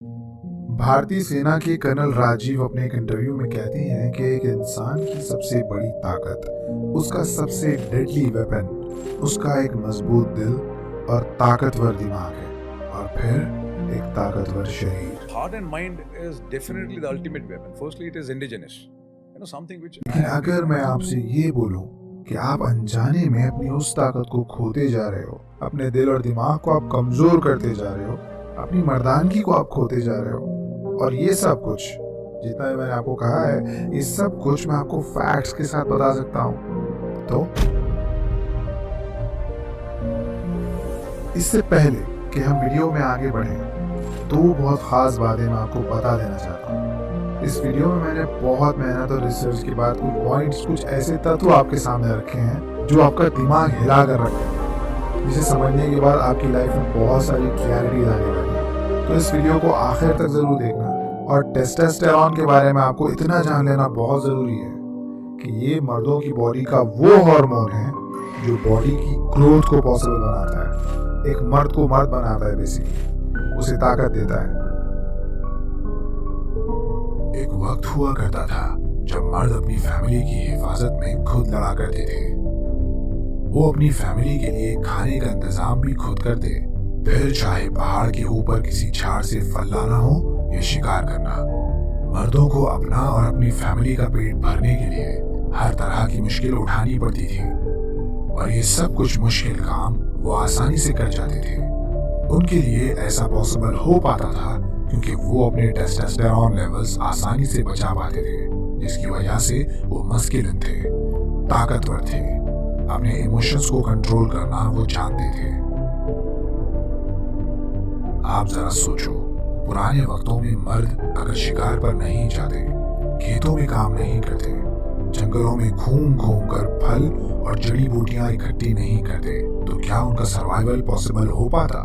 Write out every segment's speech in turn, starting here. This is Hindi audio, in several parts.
भारतीय सेना के कर्नल राजीव अपने एक इंटरव्यू में कहते हैं कि एक इंसान की सबसे बड़ी ताकत, उसका सबसे डेडली वेपन, उसका एक मजबूत दिल और ताकतवर दिमाग है, और फिर एक ताकतवर शरीर। Heart and mind is definitely the ultimate weapon. Firstly, it is indigenous. Something which. लेकिन अगर मैं आपसे ये बोलूं कि आप अनजाने में अपनी उस ताकत को खोते जा रहे हो, अपने दिल और दिमाग को आप कमजोर करते जा रहे हो, अपनी मर्दानगी को आप खोते जा रहे हो, और ये सब कुछ जितना भी मैंने आपको कहा है, ये सब कुछ मैं आपको फैक्ट्स के साथ बता सकता हूँ। तो इससे पहले कि हम वीडियो में आगे बढ़ें, तो बहुत खास बातें मैं आपको बता देना चाहता हूँ। इस वीडियो में मैंने बहुत मेहनत और रिसर्च के बाद कुछ पॉइंट्स, कुछ ऐसे तत्व आपके सामने रखे हैं जो आपका दिमाग हिला कर रखेंगे, जिसे समझने के बाद आपकी लाइफ में बहुत सारी क्लैरिटी आने वाली है। तो इस वीडियो को आखिर तक जरूर देखना, और टेस्टोस्टेरोन के बारे में आपको इतना जान लेना बहुत जरूरी है कि ये मर्दों की बॉडी का वो हार्मोन है जो बॉडी की ग्रोथ को पॉसिबल बनाता है, एक मर्द को मर्द बनाता है, बेसिकली उसे ताकत देता है। एक वक्त हुआ करता था जब मर्द अपनी फैमिली की हिफाजत में खुद लड़ा करते थे। वो अपनी फैमिली के लिए खाने का इंतजाम भी खुद करते, फिर चाहे पहाड़ के ऊपर किसी झाड़ से फल लाना हो या शिकार करना। मर्दों को अपना और अपनी फैमिली का पेट भरने के लिए हर तरह की मुश्किल उठानी पड़ती थी, और ये सब कुछ मुश्किल काम वो आसानी से कर जाते थे। उनके लिए ऐसा पॉसिबल हो पाता था क्योंकि वो अपने टेस्टोस्टेरोन लेवल्स आसानी से बचा पाते थे, जिसकी वजह से वो मस्कुलिन थे, ताकतवर थे, अपने इमोशंस को कंट्रोल करना वो जानते थे। आप जरा सोचो, पुराने वक्तों में मर्द अगर शिकार पर नहीं जाते, खेतों में काम नहीं करते, जंगलों में घूम घूम कर फल और जड़ी बूटियां इकट्ठी नहीं करते, तो क्या उनका सर्वाइवल पॉसिबल हो पाता?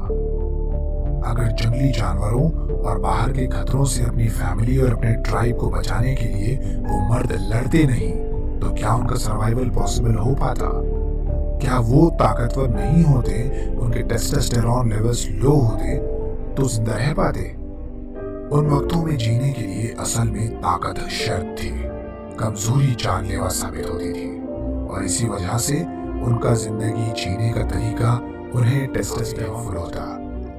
अगर जंगली जानवरों और बाहर के खतरों से अपनी फैमिली और अपने ट्राइब को बचाने के लिए वो मर्द लड़ते नहीं, तो क्या उनका सर्वाइवल पॉसिबल हो पाता? क्या वो ताकतवर नहीं होते, उनके टेस्टोस्टेरोन लेवल्स लो होते, तो जिंदा रह पाते? उन वक्तों में जीने के लिए असल में ताकत शर्त थी, कमजोरी जानलेवा साबित होती थी, और इसी वजह से उनका जिंदगी जीने का तरीका उन्हें टेस्टोस्टेरोन होता,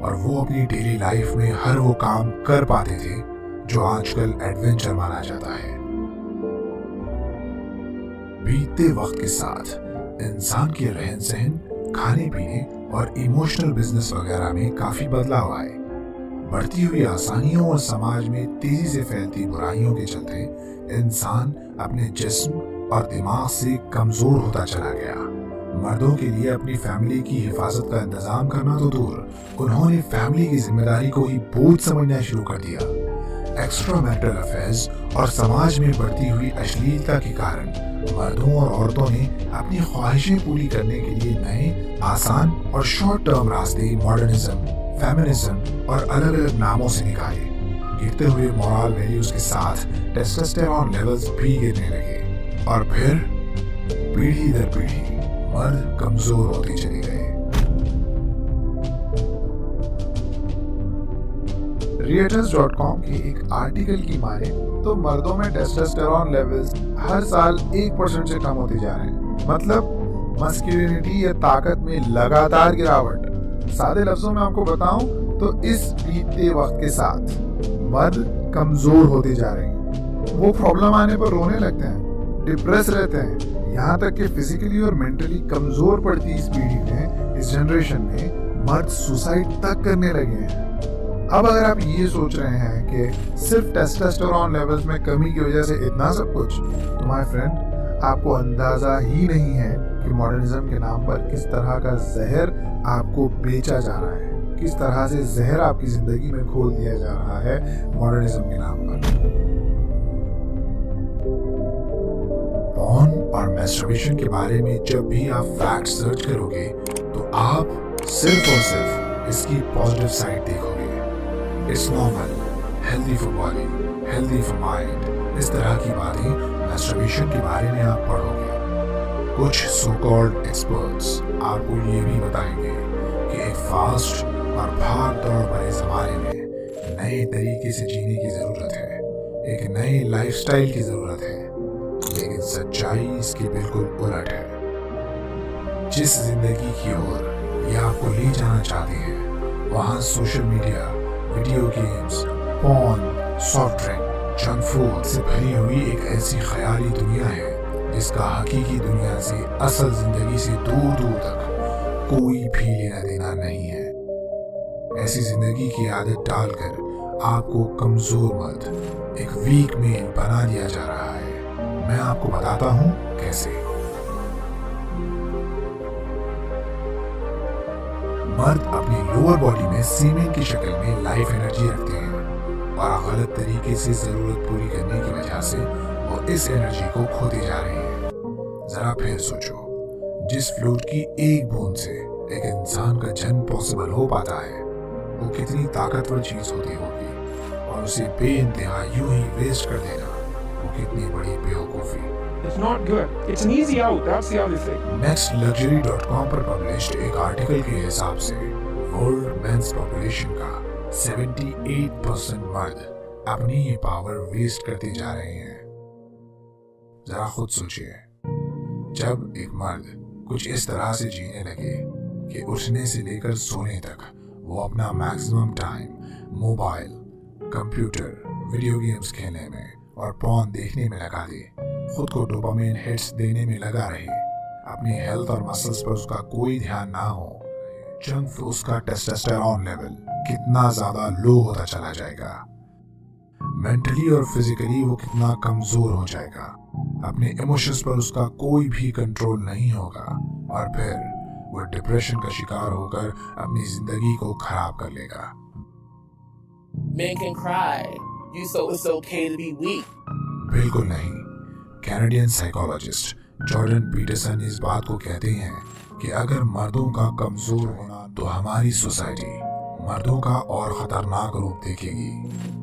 और वो अपनी डेली लाइफ में हर वो काम कर पाते थे जो आजकल एडवेंचर माना जाता है। बीतते वक्त के साथ इंसान के रहन सहन, खाने पीने और इमोशनल बिजनेस वगैरह में काफी बदलाव आए। बढ़ती हुई आसानियों और समाज में तेजी से फैलती बुराइयों के चलते इंसान अपने जिस्म और दिमाग से कमजोर होता चला गया। मर्दों के लिए अपनी फैमिली की हिफाजत का इंतजाम करना तो दूर, उन्होंने फैमिली की जिम्मेदारी को ही बोझ समझना शुरू कर दिया। एक्स्ट्रा मैरिटल अफेयर्स और समाज में बढ़ती हुई अश्लीलता के कारण मर्दों और औरतों ने अपनी ख्वाहिशें पूरी करने के लिए नए, आसान और शॉर्ट टर्म रास्ते मॉडर्निज्म, फेमिनिज्म और अलग अलग नामों से निकाले। गिरते हुए मोरल वैल्यूज के साथ टेस्टोस्टेरोन लेवल्स भी गिरने लगे, और फिर पीढ़ी दर पीढ़ी मर्द कमजोर होते चले गए। Reuters.com के एक आर्टिकल की माने तो मर्दों में टेस्टोस्टेरोन लेवल्स हर साल 1% से कम होते जा रहे हैं, मतलब मस्कुलिनिटी या ताकत में लगातार गिरावट। सादे लफ्जों में आपको बताऊं तो इस बीतते वक्त के साथ मर्द कमजोर होते जा रहे हैं। वो प्रॉब्लम आने पर रोने लगते हैं, डिप्रेस रहते हैं, यहाँ तक कि फिजिकली और मेंटली कमजोर पड़ती इस पीढ़ी में, इस जनरेशन में मर्द सुसाइड तक करने लगे हैं। अब अगर आप ये सोच रहे हैं कि सिर्फ टेस्टोस्टेरोन लेवल्स में कमी की वजह से इतना सब कुछ, तो माय फ्रेंड, आपको अंदाजा ही नहीं है कि मॉडर्निज्म के नाम पर किस तरह का जहर आपको बेचा जा रहा है, किस तरह से जहर आपकी जिंदगी में खोल दिया जा रहा है मॉडर्निज्म के नाम पर। पॉर्न और मैस्टरबेशन के बारे में जब भी आप फैक्ट सर्च करोगे तो आप सिर्फ और सिर्फ इसकी पॉजिटिव साइड देखोगे। It's normal, healthy for body, healthy for mind, इस तरह की बातें मैस्टरबेशन के बारे में आप पढ़ोगे। कुछ सो कॉल्ड एक्सपर्ट्स आपको ये भी बताएंगे कि एक फास्ट और भाग दौड़ भरे जमाने में नए तरीके से जीने की जरूरत है, एक नए लाइफस्टाइल की जरूरत है, लेकिन सच्चाई इसके बिल्कुल उलट है। जिस जिंदगी की ओर ये आपको ले जाना चाहती है, वहाँ social media, video games, porn, soft drink, junk food से भरी हुई एक ऐसी ख्याली दुनिया है जिसका हकीकी दुनिया से, असल जिंदगी से दूर दूर तक कोई भी लेना देना नहीं है। ऐसी जिंदगी की आदत डालकर आपको कमजोर मर्द, एक वीक मेल बना दिया जा रहा है। मैं आपको बताता हूं कैसे। मर्द अपनी लोअर बॉडी में सीमेन की शक्ल में लाइफ एनर्जी रखते हैं और गलत तरीके से जरूरत पूरी करने की वजह से वो इस एनर्जी को खोते जा रहे हैं। जरा फिर सोचो, जिस फ्लूइड की एक बूंद से एक इंसान का जन्म पॉसिबल हो पाता है, वो कितनी ताकतवर चीज होती होगी, और उसे बेइंतहा यूं ही वेस्ट कर देना वो कितनी बड़ी बेवकूफी। It's not good. It's an easy out. That's the other thing. nextluxury.com पर पब्लिश्ड एक आर्टिकल के हिसाब से वर्ल्ड मेंस पॉपुलेशन का 78% मर्द अपनी ये पावर वेस्ट करते जा रहे हैं। जरा खुद सोचिए, जब एक मर्द कुछ इस तरह से जीने लगे कि उठने से लेकर सोने तक वो अपना maximum time mobile, computer, video games खेलने में और पॉर्न देखने में लगा दे, खुद को डोपामाइन हिट्स देने में लगा रहे, अपनी हेल्थ और मसल्स पर उसका कोई ध्यान ना हो, जंक फूड, उसका टेस्टोस्टेरोन लेवल कितना ज्यादा लो होता चला जाएगा, मेंटली और फिजिकली वो कितना कमजोर हो जाएगा, अपने इमोशंस पर उसका कोई भी कंट्रोल नहीं होगा, और फिर वो डिप्रेशन का शिकार होकर अपनी जिंदगी को खराब कर लेगा। Men can cry. So it's okay to be weak. बिल्कुल नहीं। कैनेडियन साइकोलॉजिस्ट जॉर्डन पीटरसन इस बात को कहते हैं कि अगर मर्दों का कमजोर होना तो हमारी सोसाइटी मर्दों का और खतरनाक रूप देखेगी।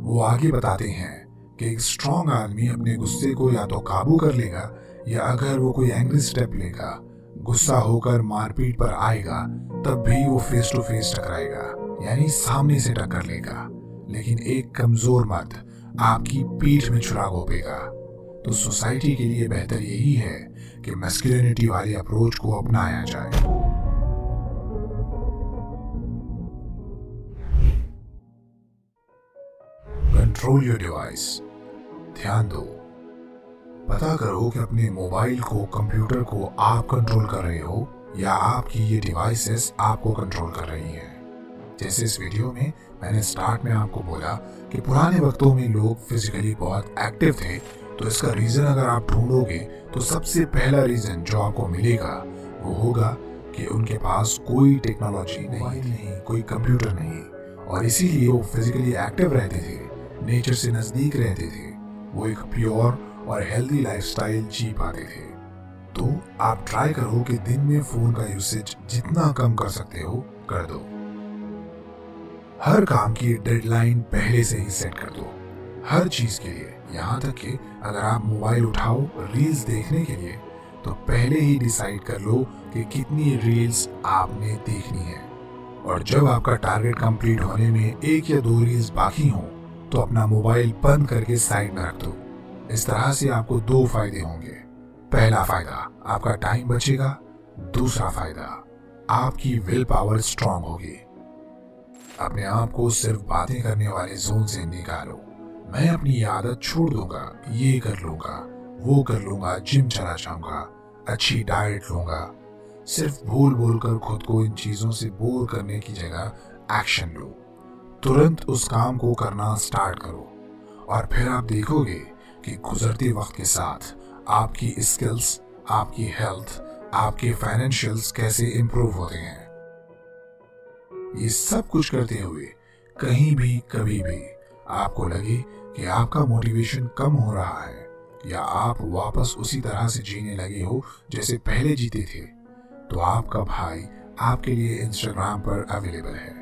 वो आगे बताते हैं कि एक स्ट्रॉन्ग आदमी अपने गुस्से को या तो काबू कर लेगा, या अगर वो कोई एंग्री स्टेप लेगा, गुस्सा होकर मारपीट पर आएगा, तब भी वो फेस टू फेस टकराएगा, यानी सामने से टक्कर लेगा। लेकिन एक कमजोर मर्द आपकी पीठ में छुरा घोंपेगा। तो सोसाइटी के लिए बेहतर यही है कि मैस्कुलिनिटी वाली अप्रोच को अपनाया जाए। Control your device. ध्यान दो, पता करो कि अपने मोबाइल को, कंप्यूटर को आप कंट्रोल कर रहे हो या आपकी ये डिवाइसेस आपको कंट्रोल कर रही हैं। जैसे इस वीडियो में मैंने स्टार्ट में आपको बोला कि पुराने वक्तों में लोग फिजिकली बहुत एक्टिव थे, तो इसका रीजन अगर आप ढूंढोगे तो सबसे पहला रीजन जो आपको मिलेगा वो होगा कि उनके पास कोई टेक्नोलॉजी नहीं, कोई कंप्यूटर नहीं, और इसीलिए वो फिजिकली एक्टिव रहते थे, नेचर से नजदीक रहते थे, वो एक प्योर और हेल्दी लाइफस्टाइल जी पाते थे। तो आप ट्राई करो कि दिन में फोन का यूसेज जितना कम कर सकते हो कर दो। हर काम की डेडलाइन पहले से ही सेट कर दो, हर चीज के लिए। यहाँ तक कि अगर आप मोबाइल उठाओ रील्स देखने के लिए, तो पहले ही डिसाइड कर लो कि कितनी रील्स आपने देखनी है, और जब आपका टारगेट कंप्लीट होने में 1 या 2 रील्स बाकी हो तो अपना मोबाइल बंद करके साइड में रख दो। इस तरह से आपको 2 फायदे होंगे। पहला फायदा, आपका टाइम बचेगा। दूसरा फायदा, आपकी विल पावर स्ट्रांग होगी। अपने आप को सिर्फ बातें करने वाले जोन से निकालो। मैं अपनी आदत छोड़ दूंगा, ये कर लूंगा, वो कर लूंगा, जिम चला जाऊंगा, अच्छी डाइट लूंगा। सिर्फ बोल कर खुद को इन चीजों से बोर करने की जगह एक्शन लो। तुरंत उस काम को करना स्टार्ट करो, और फिर आप देखोगे कि गुजरते वक्त के साथ आपकी स्किल्स, आपकी हेल्थ, आपके फाइनेंशियल्स कैसे इंप्रूव होते हैं। ये सब कुछ करते हुए कहीं भी कभी भी आपको लगे कि आपका मोटिवेशन कम हो रहा है, या आप वापस उसी तरह से जीने लगे हो जैसे पहले जीते थे, तो आपका भाई आपके लिए इंस्टाग्राम पर अवेलेबल है।